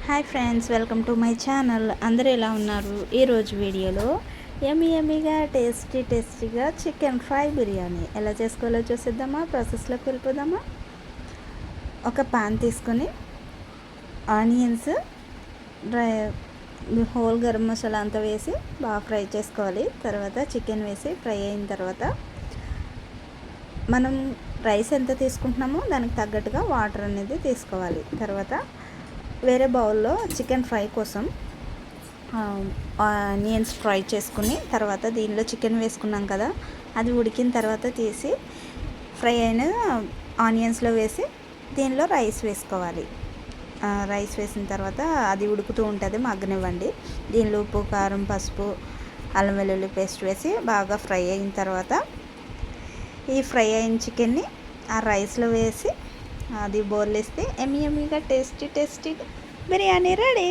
Hi friends, welcome to my channel. అందరూ ఎలా ఉన్నారు? ఈరోజు వీడియోలో యమ్మీగా టేస్టీగా చికెన్ ఫ్రై బిర్యానీ ఎలా చేసుకోవాలో చూసేద్దామా? ప్రాసెస్లోకి వెళ్ళిపోదామా? ఒక పాన్ తీసుకొని onions, dry whole garam masala అంతా వేసి బాగా ఫ్రై చేసుకోవాలి. తర్వాత చికెన్ వేసి ఫ్రై అయిన తర్వాత మనం రైస్ ఎంత తీసుకుంటున్నామో దానికి తగ్గట్టుగా వాటర్ అనేది తీసుకోవాలి. తర్వాత వేరే బౌల్లో చికెన్ ఫ్రై కోసం ఆనియన్స్ ఫ్రై చేసుకుని తర్వాత దీనిలో చికెన్ వేసుకున్నాం కదా, అది ఉడికిన తర్వాత తీసి ఫ్రై అయిన ఆనియన్స్లో వేసి దీనిలో రైస్ వేసుకోవాలి. రైస్ వేసిన తర్వాత అది ఉడుకుతూ ఉంటుంది, మగ్గనివ్వండి. దీనిలో ఉప్పు, కారం, పసుపు, అల్లం వెల్లుల్లి పేస్ట్ వేసి బాగా ఫ్రై అయిన తర్వాత ఈ ఫ్రై అయిన చికెన్ని ఆ రైస్లో వేసి అది బోర్లేస్తే యమ్మీగా టేస్టీగా బిర్యానీ రెడీ.